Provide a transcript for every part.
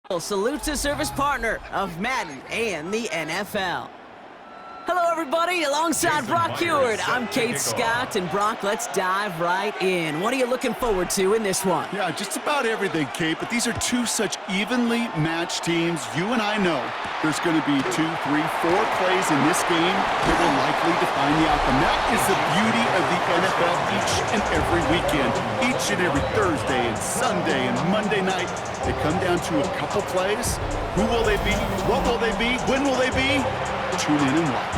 Salute to service partner of Madden and the NFL. Hello, everybody. Alongside Brock Heward, I'm Kate Scott. And Brock, let's dive right in. What are you looking forward to in this one? Yeah, just about everything, Kate. But these are two such evenly matched teams. You and I know there's going to be 2, 3, 4 plays in this game that will likely define the outcome. That is the beauty of the NFL each and every weekend. Each and every Thursday and Sunday and Monday night, they come down to a couple plays. Who will they be? What will they be? When will they be? Tune in and watch.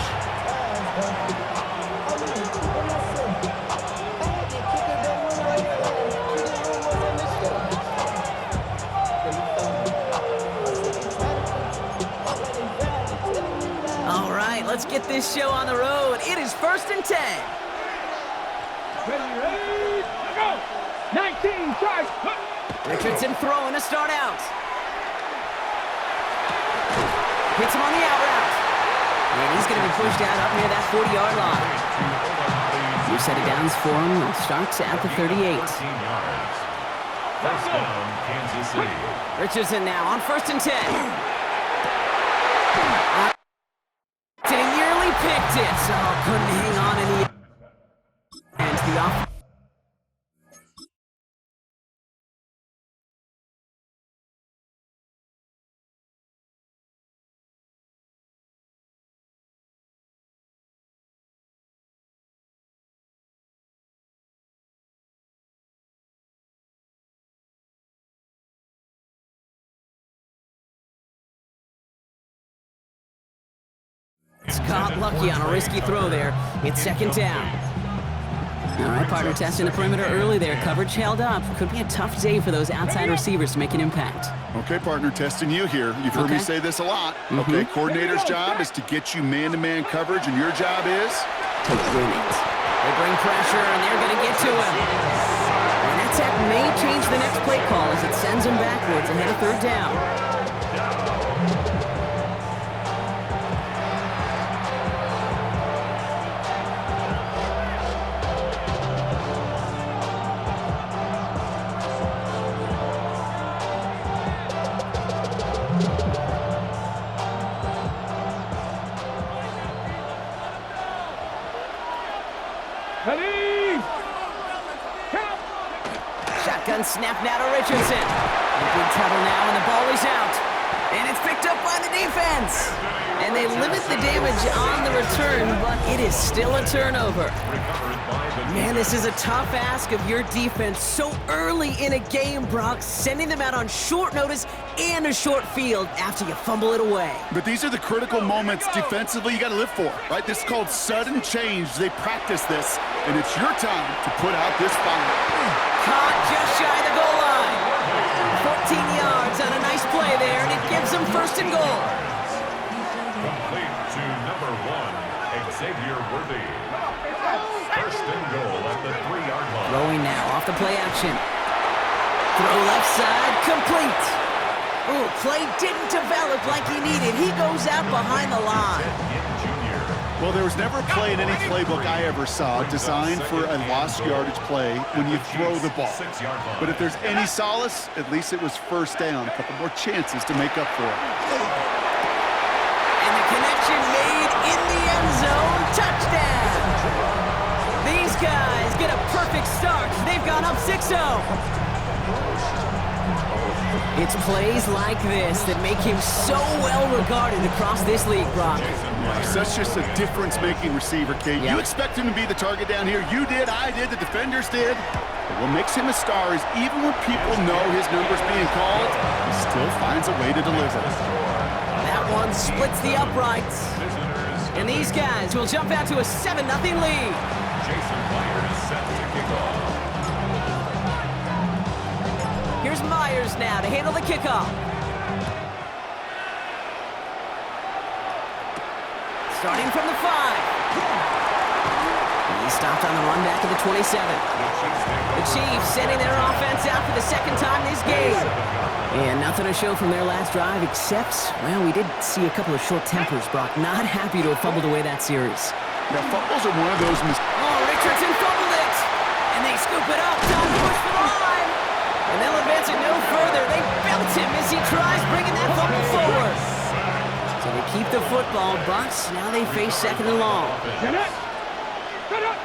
All right, let's get this show on the road. It is 1st and 10. Ready, go! 19, charge! Richardson throwing to start out. Hits him on the out route. And he's going to be pushed out up near that 40-yard line. New set of downs for him. Starts at the 38. First down, Kansas City. Richardson now on 1st and 10. And he nearly picked it. So couldn't hang on in the end. The offense. Caught lucky on a risky throw there. It's 2nd down. All right, partner testing the perimeter early there. Coverage held up. Could be a tough day for those outside receivers to make an impact. Okay, partner, testing you here. You've heard me say this a lot. Okay, coordinator's job is to get you man-to-man coverage, and your job is? To win it. They bring pressure, and they're going to get to him. And that tech may change the next play call as it sends him backwards ahead of 3rd down. Ready, count! Shotgun snap now to Richardson. In big trouble now, and the ball is out. And it's picked up by the defense. And they limit the damage on the return, but it is still a turnover. Man, this is a tough ask of your defense so early in a game, Brock, sending them out on short notice and a short field after you fumble it away. But these are the critical moments defensively you got to live for, right? This is called sudden change. They practice this, and it's your time to put out this fire. Caught just shy of the goal line. 14 yards on a nice play there, and it gives them 1st and goal. Complete to number 1, Xavier Worthy. 1st and goal at the 3-yard line. Throwing now off the play action. Throw left side, complete. Ooh, play didn't develop like he needed. He goes out behind the line. Well, there was never a play in any playbook I ever saw designed for a lost yardage play when you throw the ball. But if there's any solace, at least it was 1st down. A couple more chances to make up for it. And the connection made in the end zone. Touchdown! These guys get a perfect start. They've gone up 6-0. It's plays like this that make him so well regarded across this league, Brock. Yeah, such just a difference-making receiver, Kate. Yep. You expect him to be the target down here. You did, I did, the defenders did. But what makes him a star is even when people know his number's being called, he still finds a way to deliver. That one splits the uprights. And these guys will jump out to a 7-0 lead. Jason Myers set to kick off. Here's Myers now to handle the kickoff. Starting from the 5. He stopped on the run back to the 27. The Chiefs sending their offense out for the 2nd time this game. And nothing to show from their last drive except, well, we did see a couple of short tempers, Brock. Not happy to have fumbled away that series. Now, fumbles are one of those mistakes. Oh, Richardson fumbled it. And they scoop it up. Time to push for the line. And they'll advance it no further. They belt him as he tries bringing keep the football, but now they face second and long. Get it. Get it.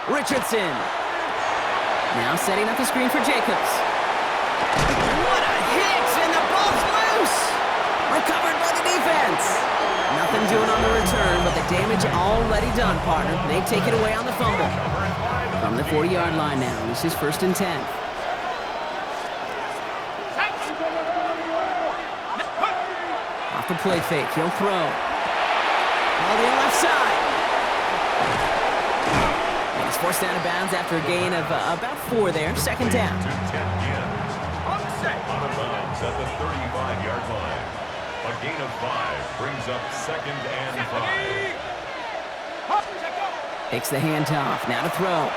Richardson. Now setting up the screen for Jacobs. What a hit, and the ball's loose. Recovered by the defense. Nothing doing on the return, but the damage already done, partner. They take it away on the fumble. From the 40-yard line now, this is 1st and 10. Off the play fake, he'll throw. All the left side. And he's forced out of bounds after a gain of about 4 there. Second down. Out of bounds at the 35-yard line. A gain of 5 brings up 2nd and 5. Takes the handoff, now to throw.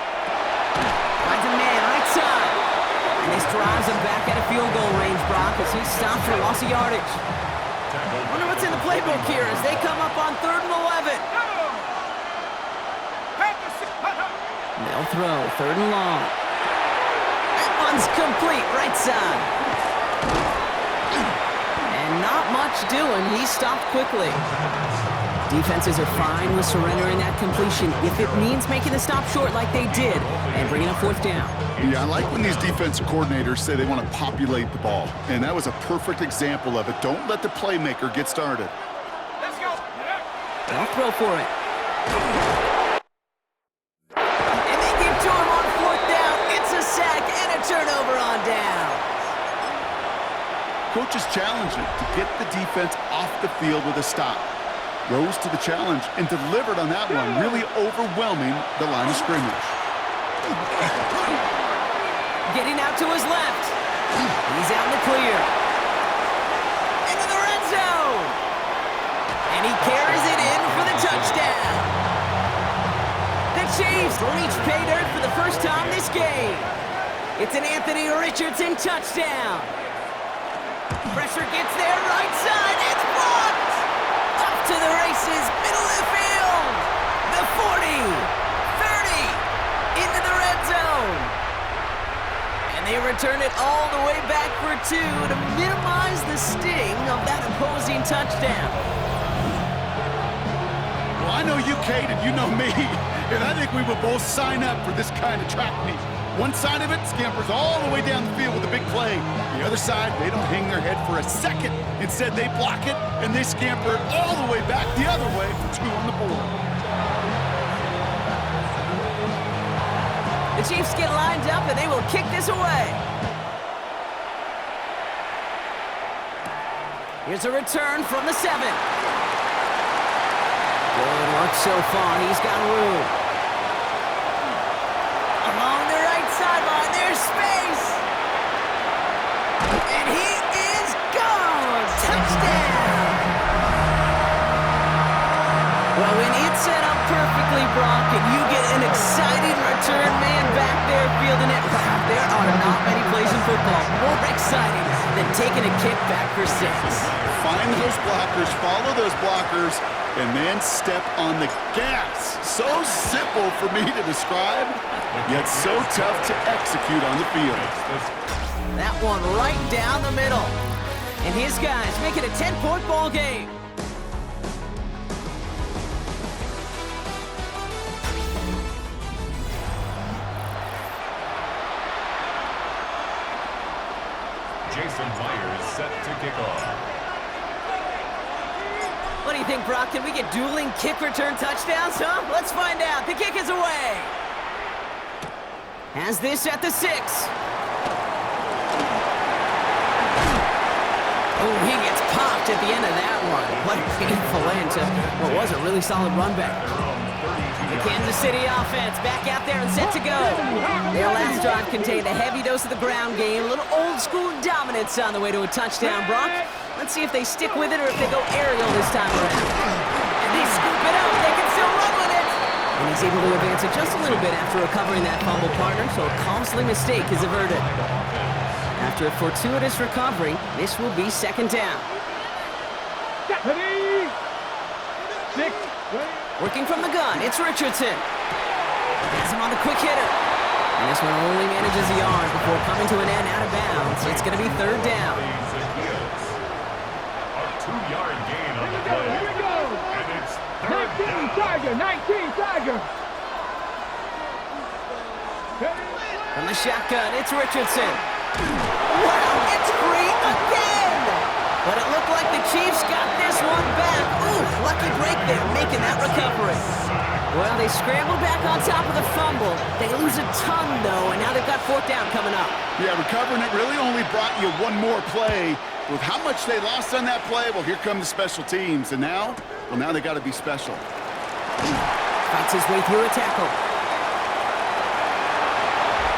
Finds a man right side. And this drives him back at a field goal range, Brock, as he stopped for loss of yardage. Wonder what's in the playbook here as they come up on 3rd and 11. They'll throw, 3rd and long. That one's complete, right side. And not much doing, he stopped quickly. Defenses are fine with surrendering that completion if it means making the stop short like they did and bringing up 4th down. Yeah, I like when these defensive coordinators say they want to populate the ball. And that was a perfect example of it. Don't let the playmaker get started. Let's go. They'll throw for it. And they give to him on 4th down. It's a sack and a turnover on down. Coaches challenge him to get the defense off the field with a stop. Rose to the challenge and delivered on that one, really overwhelming the line of scrimmage. Getting out to his left. He's out in the clear. Into the red zone. And he carries it in for the touchdown. The Chiefs reach pay dirt for the first time this game. It's an Anthony Richardson touchdown. Pressure gets there, right side, it's blocked! Up to the races, middle of the field! The 40, 30, into the red zone! And they return it all the way back for 2 to minimize the sting of that opposing touchdown. Well, I know you, Kate, and you know me, and I think we will both sign up for this kind of track meet. One side of it scampers all the way down the field with a big play. The other side, they don't hang their head for a second. Instead, they block it, and they scamper it all the way back the other way for 2 on the board. The Chiefs get lined up, and they will kick this away. Here's a return from the 7. Good work so far. He's got room. Along the right sideline, there's space. And he is gone. Touchdown. Well, when it's set up perfectly, Brock, and you get an exciting return man back there fielding it, wow, there are not many plays in football more exciting than taking a kick back for 6. Find those blockers, follow those blockers, and then step on the gas. So simple for me to describe, yet so tough to execute on the field. That one right down the middle. And his guys make it a 10-point ball game. Jason Myers set to kick off. What do you think, Brock? Can we get dueling kick return touchdowns, huh? Let's find out. The kick is away. Has this at the 6. Oh, he gets popped at the end of that one. What a painful end to what was a really solid run back. The Kansas City offense back out there and set to go. Their last drive contained a heavy dose of the ground game, a little old-school dominance on the way to a touchdown, Brock. Let's see if they stick with it or if they go aerial this time around. And they scoop it up. They can still run with it. And he's able to advance it just a little bit after recovering that fumble, partner, so a costly mistake is averted. After a fortuitous recovery, this will be 2nd down. Ready? 6. Working from the gun, it's Richardson. Has him on the quick hitter. And this one only manages a yard before coming to an end out of bounds. It's going to be 3rd down. Tiger, 19, Tiger. From the shotgun, it's Richardson. Wow, it's free again! But it looked like the Chiefs got this one back. Ooh, lucky break there, making that recovery. Well, they scrambled back on top of the fumble. They lose a ton, though, and now they've got fourth down coming up. Yeah, recovering it really only brought you one more play. With how much they lost on that play, well, here come the special teams. And now, well, now they got to be special. Fights his way through a tackle.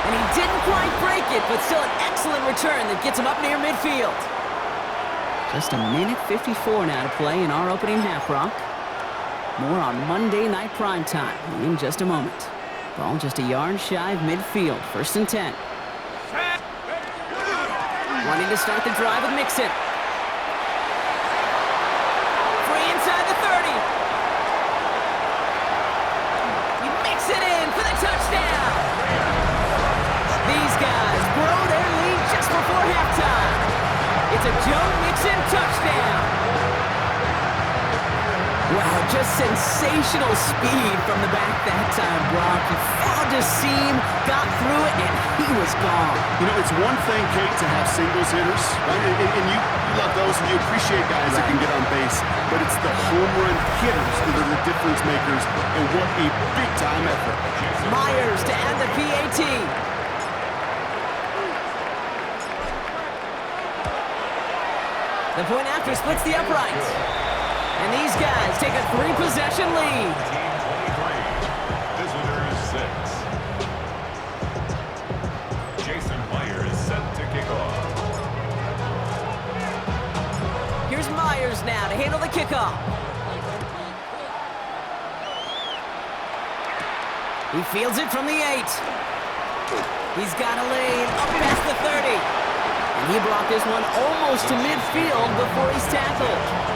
And he didn't quite break it, but still an excellent return that gets him up near midfield. Just a minute 54 now to play in our opening half, Rock. More on Monday Night Primetime in just a moment. Ball just a yard shy of midfield, 1st and 10. Wanting to start the drive with Mixon. Free inside the 30. He makes it in for the touchdown. These guys grow their lead just before halftime. It's a Joe Mixon touchdown. Wow, just sensational speed from the back that time, Brock. He found a seam, got through it, and he was gone. You know, it's one thing, Kate, to have singles hitters, right? And you love those, and you appreciate guys that can get on base. But it's the home run hitters that are the difference makers, and what a big-time effort. Myers to add the PAT. The point after splits the uprights. And these guys take a 3-possession lead. Team 23, visitors 6. Jason Myers set to kick off. Here's Myers now to handle the kickoff. He fields it from the 8. He's got a lane up past the 30. And he brought this one almost to midfield before he's tackled.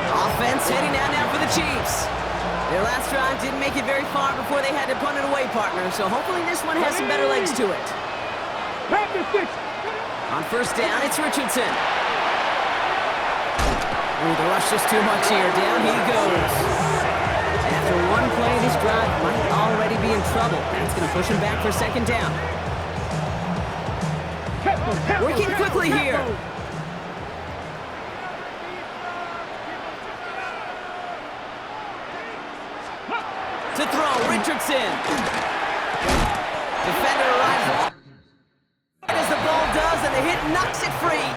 Offense heading down now for the Chiefs. Their last drive didn't make it very far before they had to punt it away, partner, so hopefully this one has some better legs to it. On 1st down, it's Richardson. Ooh, the rush just too much here. Down he goes. After one play, this drive might already be in trouble. That's going to push him back for 2nd down. Working quickly here. To throw, Richardson. Defender arrives as the ball does, and the hit knocks it free.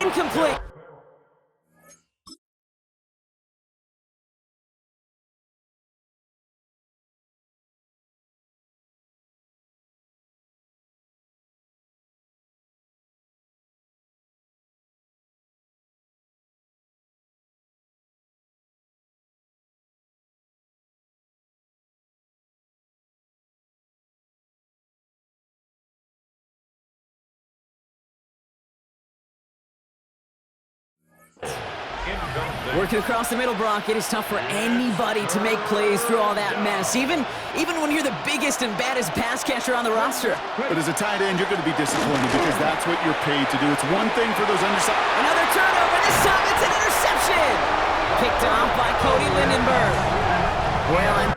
Incomplete. Working across the middle, Brock, it is tough for anybody to make plays through all that mess, even when you're the biggest and baddest pass catcher on the roster. But as a tight end, you're going to be disappointed because that's what you're paid to do. It's one thing for those undersized. Another turnover. This time it's an interception. Picked off by Cody Lindenberg. Well,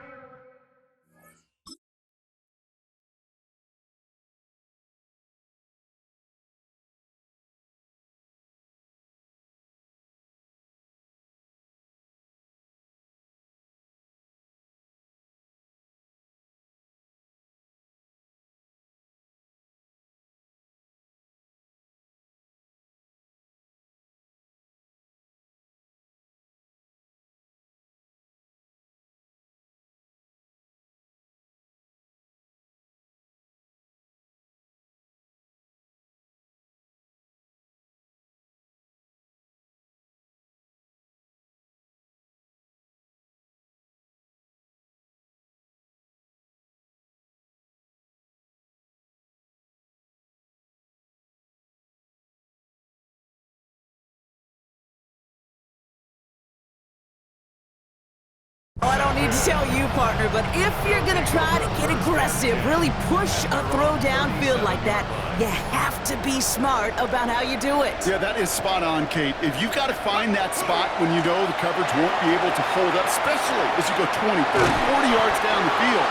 to tell you, partner, but if you're going to try to get aggressive, really push a throw downfield like that, you have to be smart about how you do it. Yeah, that is spot on, Kate. If you've got to find that spot when you know the coverage won't be able to hold up, especially as you go 20, 30, 40 yards down the field.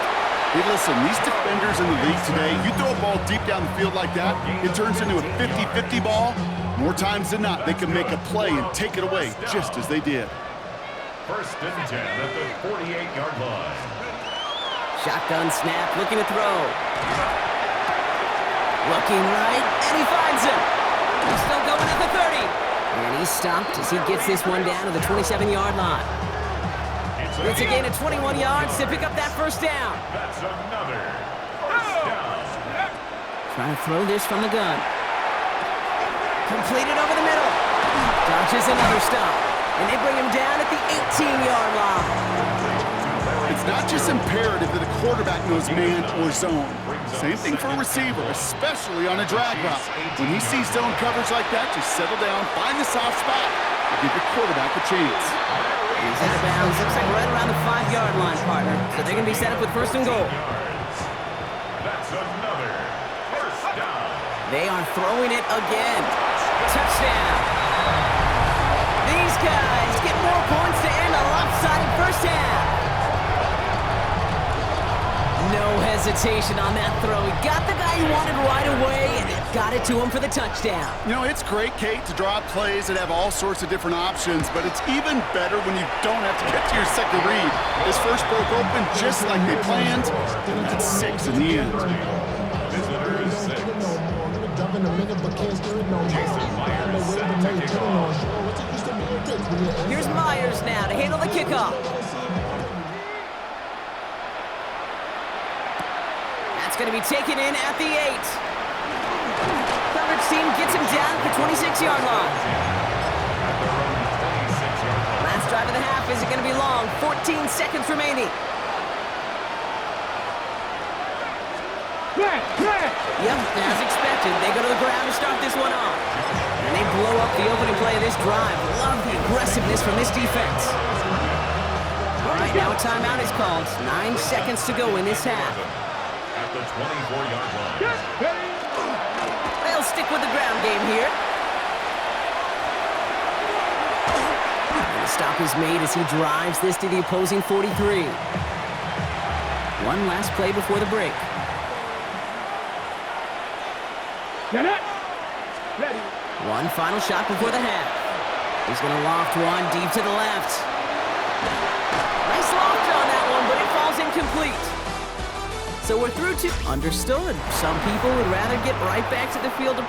Hey, listen, these defenders in the league today, you throw a ball deep down the field like that, it turns into a 50-50 ball. More times than not, they can make a play and take it away just as they did. First and 10 at the 48-yard line. Shotgun snap, looking to throw. Looking right, and he finds him. He's still going at the 30. And he's stopped as he gets this one down to the 27-yard line. It's a gain of 21 yards to pick up that first down. That's another first down. Trying to throw this from the gun. Completed over the middle. Dodges another stop. And they bring him down at the 18-yard line. It's not just imperative that a quarterback knows man or zone. Same thing for a receiver, especially on a drag route. When he sees zone coverage like that, just settle down, find the soft spot, and give your quarterback a chance. He's out of bounds. Looks like right around the 5-yard line, partner. So they're going to be set up with first and goal. That's another first down. They are throwing it again. Touchdown. These guys get more points to end a lopsided first half. No hesitation on that throw. He got the guy he wanted right away, and it got it to him for the touchdown. You know, it's great, Kate, to draw up plays that have all sorts of different options, but it's even better when you don't have to get to your second read. This first broke open just like they planned, and that's 6 in the end. Visitors 6. Jason Myers set to kick off. Here's Myers now to handle the kickoff. That's going to be taken in at the 8. Coverage team gets him down at the 26-yard line. Last drive of the half isn't going to be long. 14 seconds remaining. Yep, as expected, they go to the ground to start this one off. And they blow up the opening play of this drive. Love the aggressiveness from this defense. All right, now a timeout is called. 9 seconds to go in this half. At the 24-yard line. They'll stick with the ground game here. And the stop is made as he drives this to the opposing 43. One last play before the break. Ready. One final shot before the half. He's going to loft one deep to the left. Nice loft on that one, but it falls incomplete. So we're through to understood. Some people would rather get right back to the field.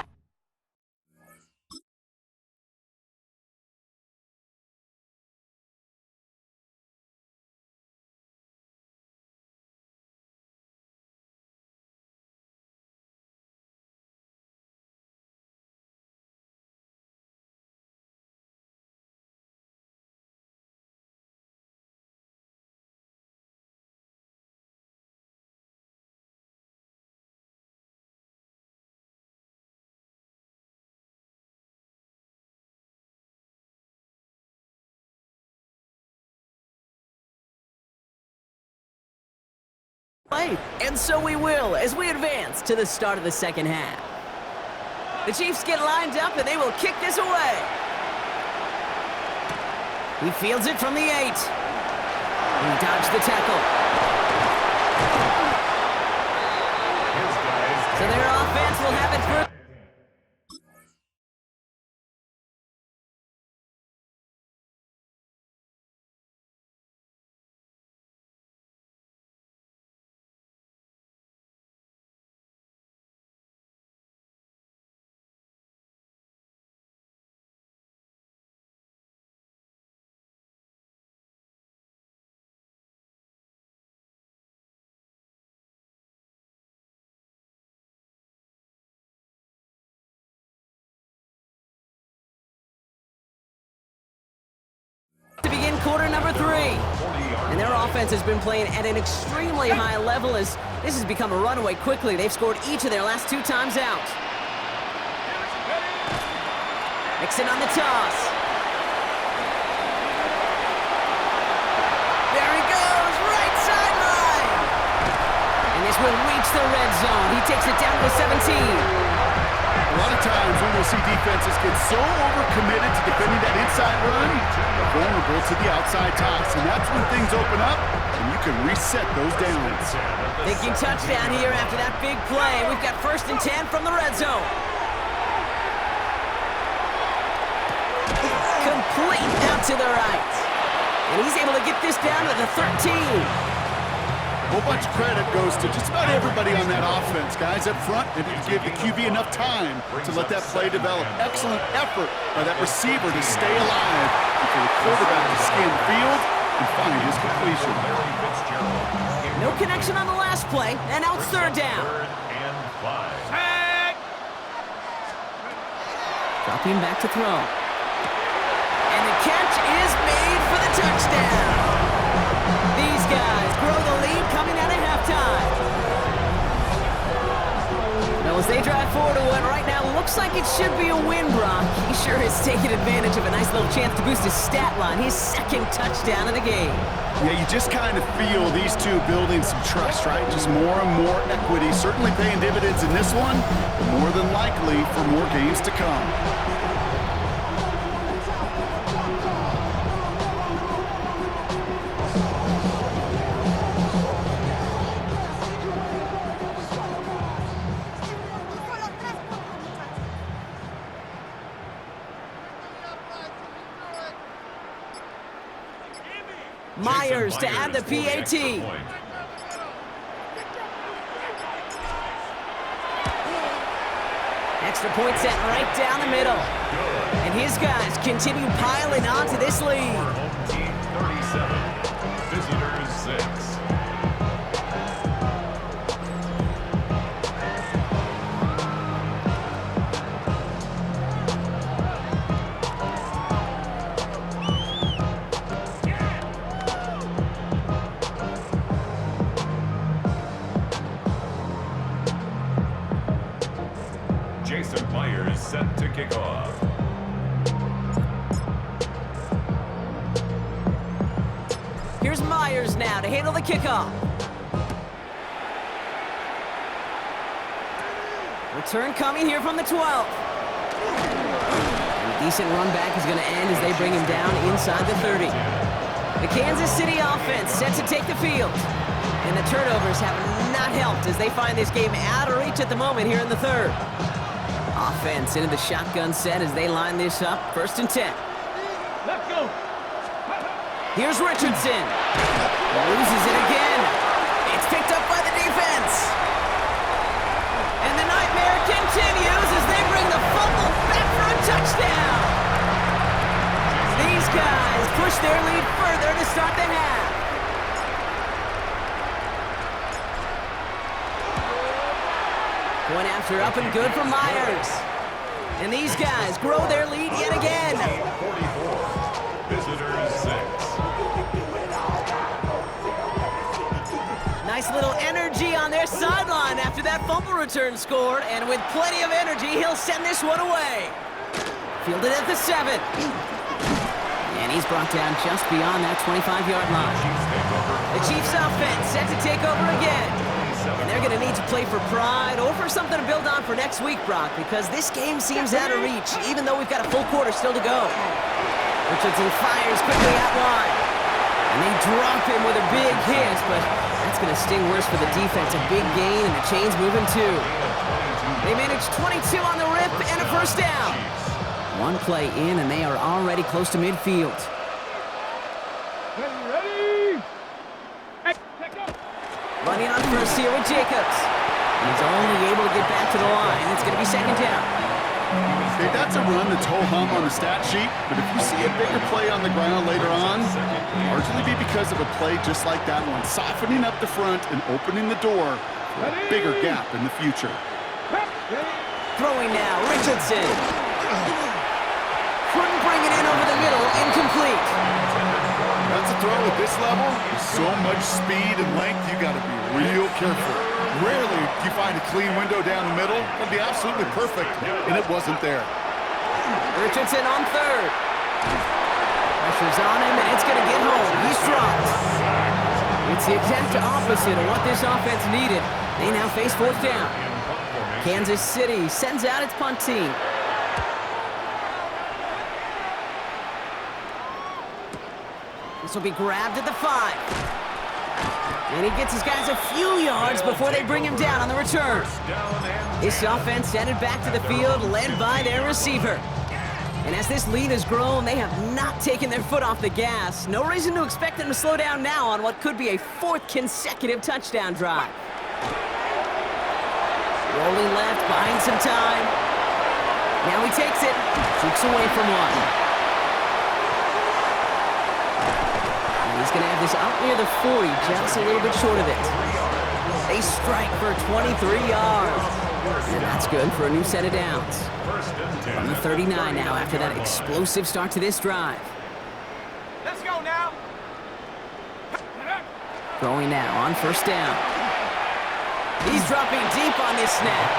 And so we will as we advance to the start of the second half. The Chiefs get lined up and they will kick this away. He fields it from the 8. He dodged the tackle. So their offense will have it first. To begin quarter number 3. And their offense has been playing at an extremely high level as this has become a runaway quickly. They've scored each of their last 2 times out. Mixon on the toss. There he goes, will reach the red zone. He takes it down to the 17. A lot of times we will see defenses get so overcommitted to defending that inside run, they're vulnerable to the outside toss. And that's when things open up, and you can reset those downs. Thinking touchdown here after that big play. We've got 1st and 10 from the red zone. Complete out to the right. And he's able to get this down to the 13. A whole bunch of credit goes to just about everybody on that offense. Guys up front, maybe to give the QB enough time to let that play develop. Excellent effort by that receiver to stay alive and for the quarterback to scan the field and find his completion. No connection on the last play, and now it's 3rd down. Dropping back to throw. And the catch is made for the touchdown. These guys grow the lead coming out of halftime. Now as they drive forward to what right now looks like it should be a win, Brock. He sure has taken advantage of a nice little chance to boost his stat line. His 2nd touchdown of the game. Yeah, you just kind of feel these two building some trust, right? Just more and more equity. Certainly paying dividends in this one, but more than likely for more games to come. Myers to add the PAT. Extra point set right down the middle. And his guys continue piling on to this lead. Home team 37, visitors 6. Myers set to kick off. Here's Myers now to handle the kickoff. Return coming here from the 12. And a decent run back is going to end as they bring him down inside the 30. The Kansas City offense set to take the field. And the turnovers have not helped as they find this game out of reach at the moment here in the 3rd. Offense into the shotgun set as they line this up. 1st and 10. Let's go. Here's Richardson. Loses it again. It's picked up by the defense. And the nightmare continues as they bring the fumble back for a touchdown. These guys push their lead further to start the half. Going after up and good for Myers. And these guys grow their lead yet again. 44, visitors 6. Nice little energy on their sideline after that fumble return scored. And with plenty of energy, he'll send this one away. Fielded at the 7. And he's brought down just beyond that 25-yard line. The Chiefs offense set to take over again. And they're going to need to play for pride or for something to build on for next week, Brock, because this game seems out of reach, even though we've got a full quarter still to go. Richardson fires quickly out wide. And they drop him with a big hit, but that's going to sting worse for the defense. A big gain, and the chain's moving too. They managed 22 on the rip and a 1st down. One play in, and they are already close to midfield. Ready? Hey, check up. Running on first here with Jacobs. He's only able to get back to the line. It's going to be 2nd down. Okay, that's a run that's ho-hum on the stat sheet, but if you see a bigger play on the ground later on, it'll largely be because of a play just like that one, softening up the front and opening the door for a bigger gap in the future. Throwing now, Richardson. Couldn't bring it in over the middle, incomplete. That's a throw at this level. With so much speed and length, you got to be real careful. Rarely do you find a clean window down the middle. It'll be absolutely perfect, and it wasn't there. Richardson on 3rd. Pressure's on him, and it's going to get home. He's dropped. It's the exact opposite of what this offense needed. They now face fourth down. Kansas City sends out its punt team. This will be grabbed at the 5. And he gets his guys a few yards before they bring him down on the return. This offense headed back to the field, led by their receiver. And as this lead has grown, they have not taken their foot off the gas. No reason to expect them to slow down now on what could be a 4th consecutive touchdown drive. Rolling left, buying some time. Now he takes it, shoots away from one. And he's going to have this out near the 40, just a little bit short of it. They strike for 23 yards. And that's good for a new set of downs. From the 39 now after that explosive start to this drive. Let's go now. Throwing now on first down. He's dropping deep on this snap.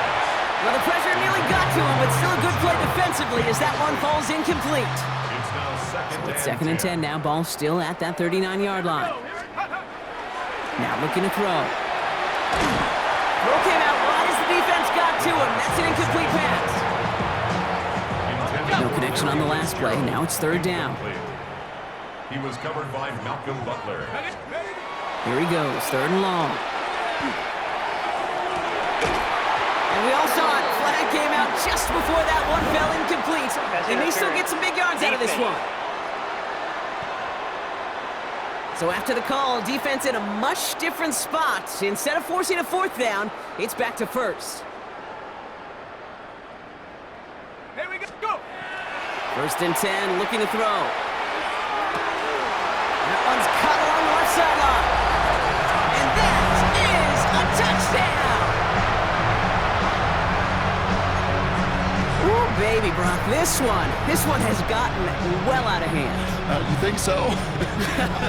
Well, the pressure nearly got to him, but still a good play defensively as that one falls incomplete. So it's 2nd and 10 now. Ball still at that 39-yard line. Now looking to throw. Throw came out wide as the defense got to him. That's an incomplete pass. No connection on the last play. Now it's 3rd down. He was covered by Malcolm Butler. Here he goes, 3rd and long. And we all saw it. Flag came out just before that one fell incomplete. And they still get some big yards out of this one. So after the call, defense in a much different spot. Instead of forcing a 4th down, it's back to 1st. Here we go. 1st and 10, looking to throw. That one's cut along the left sideline. And that is a touchdown! Ooh, baby, Brock, this one has gotten well out of hand. You think so?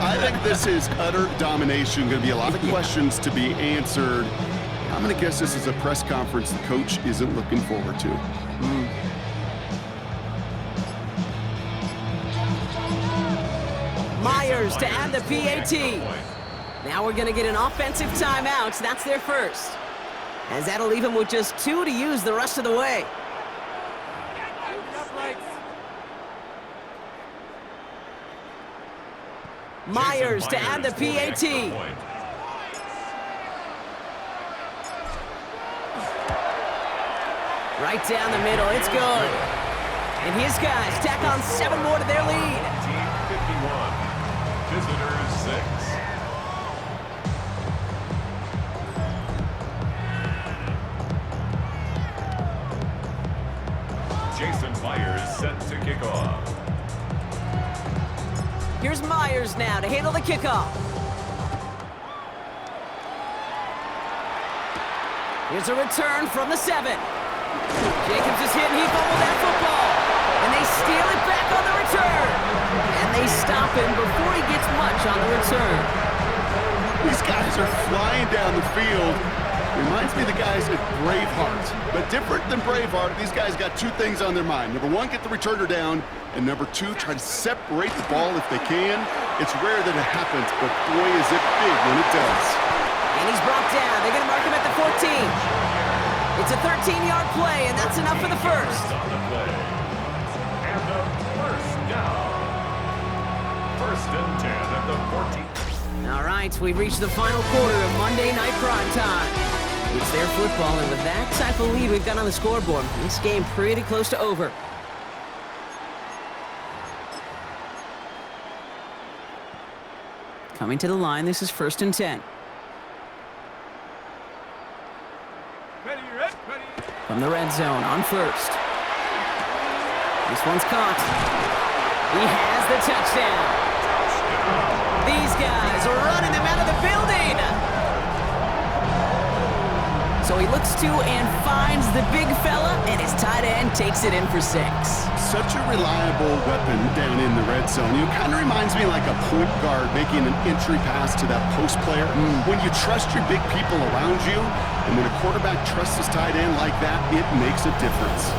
I think this is utter domination. Going to be a lot of questions to be answered. I'm going to guess this is a press conference the coach isn't looking forward to. Myers to add the PAT. Now we're going to get an offensive timeout. That's their first. As that'll leave him with just 2 to use the rest of the way. Myers to add the PAT. Right down the middle, it's good. And his guys tack on 7 more to their lead. Team 51, visitors 6. Jason Myers set to kick off. Here's Myers now to handle the kickoff. Here's a return from the 7. Jacobs is hit and he fumbled that football. And they steal it back on the return. And they stop him before he gets much on the return. These guys are flying down the field. Reminds me of the guys at Braveheart. But different than Braveheart, these guys got 2 things on their mind. Number 1, get the returner down. And number 2, try to separate the ball if they can. It's rare that it happens, but boy, is it big when it does. And he's brought down. They're going to mark him at the 14. It's a 13-yard play, and that's enough for the first. And the first down. 1st and 10 at the 14. All right, we've reached the final quarter of Monday Night Prime Time. It's their football, and with that type of lead we've got on the scoreboard, this game pretty close to over. Coming to the line, this is 1st and 10. Ready. From the red zone on 1st. This one's caught. He has the touchdown. These guys are running them out of the building. So he looks to and finds the big fella, and his tight end takes it in for 6. Such a reliable weapon down in the red zone. You know, kind of reminds me like a point guard making an entry pass to that post player. When you trust your big people around you, and when a quarterback trusts his tight end like that, it makes a difference.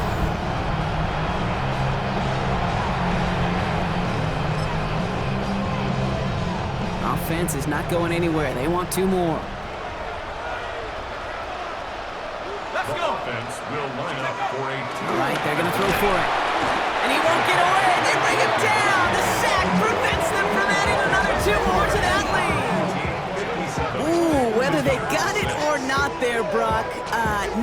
Offense is not going anywhere. They want 2 more. will line up for a All right, they're going to throw for it. And he won't get away. They bring him down. The sack prevents them from adding another 2 more to that lead. Ooh, whether they got it or not there, Brock,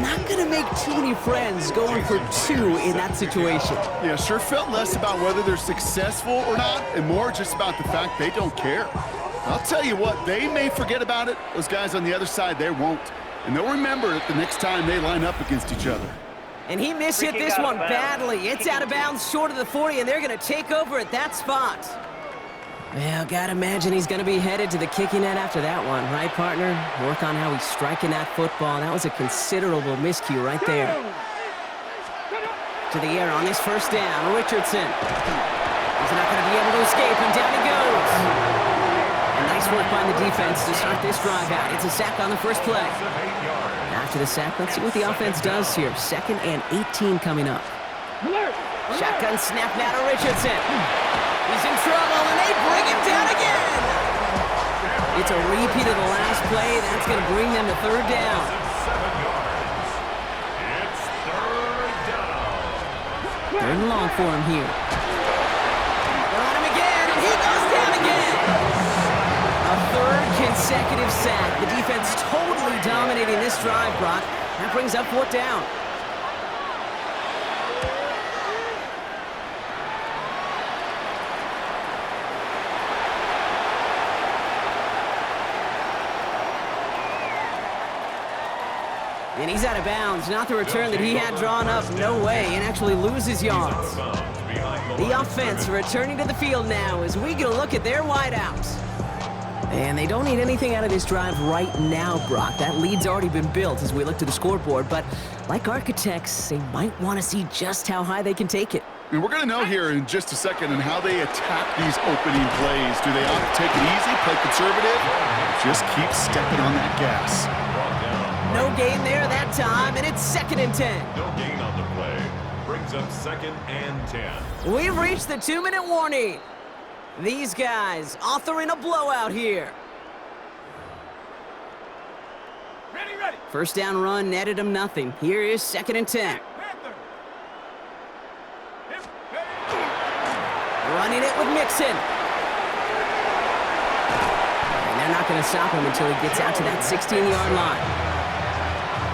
not going to make too many friends going for 2 in that situation. Yeah, sure felt less about whether they're successful or not, and more just about the fact they don't care. I'll tell you what, they may forget about it. Those guys on the other side, they won't. And they'll remember it the next time they line up against each other. And he mishit this one badly. It's out of bounds short of the 40, and they're going to take over at that spot. Well, gotta imagine he's going to be headed to the kicking net after that one, right, partner? Work on how he's striking that football. That was a considerable miscue right there. To the air on this first down, Richardson. He's not going to be able to escape, and down he goes. And nice work by the defense to start this drive out. It's a sack on the first play. After the sack, let's see what the offense does here. 2nd and 18 coming up. Shotgun snap now to Richardson. He's in trouble, and they bring him down again. It's a repeat of the last play. That's going to bring them to 3rd down. 7 yards. It's 3rd down. 3rd and long for him here. They're on him again, and he goes down again. A 3rd consecutive sack. The defense totally dominating this drive, Brock. That brings up 4th down. And he's out of bounds. Not the return that he had drawn up. No way. And actually loses yards. The offense returning to the field now as we get a look at their wideouts. And they don't need anything out of this drive right now, Brock. That lead's already been built as we look to the scoreboard. But like architects, they might want to see just how high they can take it. And we're going to know here in just a second on how they attack these opening plays. Do they opt to take it easy, play conservative, or just keep stepping on that gas? No gain there that time, and it's 2nd and 10. No gain on the play. Brings up 2nd and 10. We've reached the 2-minute warning. These guys authoring a blowout here. Ready, ready. First down run netted them nothing. Here is 2nd and 10. Panther. Hip, Running it with Mixon. And they're not going to stop him until he gets out to that 16-yard line.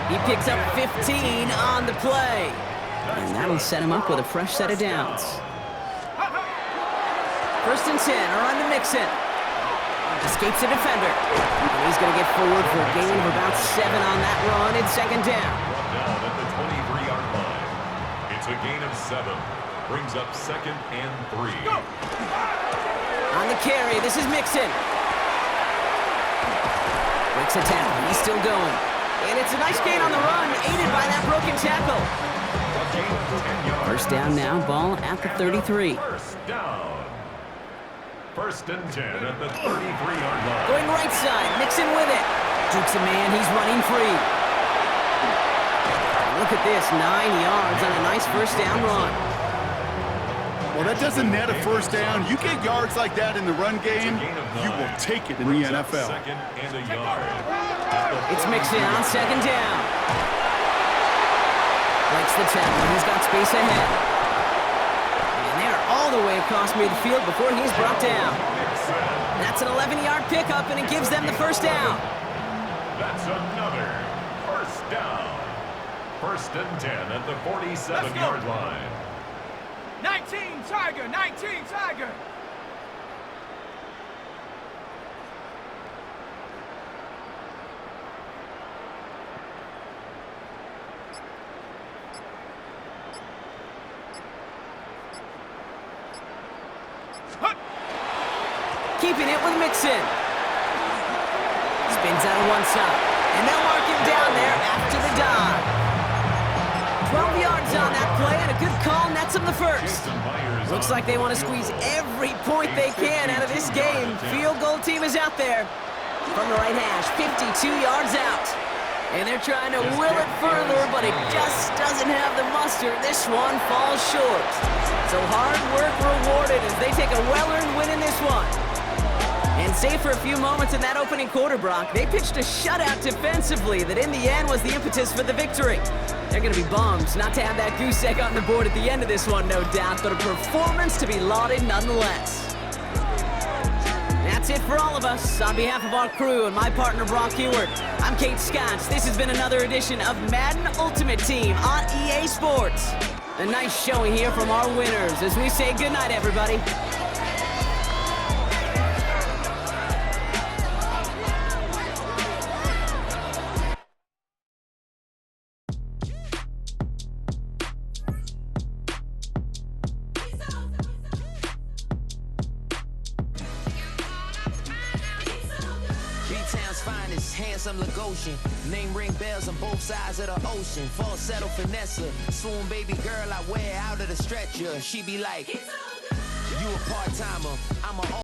He picks up 15 on the play. And that'll set him up with a fresh set of downs. 1st and 10, around to Mixon. Escapes the defender. And he's going to get forward for a gain of about 7 on that run. It's 2nd down. Down at the 23-yard line. It's a gain of 7. Brings up 2nd and 3. On the carry, this is Mixon. Breaks a tackle. He's still going. And it's a nice gain on the run, aided by that broken tackle. First down now, ball at the 33. First down. 1st and 10 at the 33-yard line. Going right side, Mixon with it. Dukes a man, he's running free. Look at this, 9 yards on a nice first down run. Well, that doesn't net a first down. You get yards like that in the run game, you will take it in the NFL. 2nd and a yard. It's Mixon on 2nd down. Breaks the tackle, he's got space ahead. And they're all the way across midfield before he's brought down. That's an 11-yard pickup, and it gives them the first down. That's another first down. 1st and 10 at the 47-yard line. 19, Tiger, 19, Tiger. Keeping it with Mixon. Spins out of one side. And they'll mark him down there after the dive. 12 yards on that play, and a good call nets him the first. Looks like they want to squeeze every point they can out of this game. Field goal team is out there. From the right hash, 52 yards out. And they're trying to will it further, but it just doesn't have the muster. This one falls short. So hard work rewarded as they take a well-earned win in this one. And save for a few moments in that opening quarter, Brock, they pitched a shutout defensively that in the end was the impetus for the victory. They're going to be bummed not to have that goose egg on the board at the end of this one, no doubt, but a performance to be lauded nonetheless. That's it for all of us. On behalf of our crew and my partner, Brock Ewart, I'm Kate Scott. This has been another edition of Madden Ultimate Team on EA Sports. A nice showing here from our winners as we say goodnight, everybody. B-Town's finest, handsome Lagosian. Name ring bells on both sides of the ocean. Falsetto finesse, swoon baby girl I wear out of the stretcher. She be like, you a part-timer, I'm a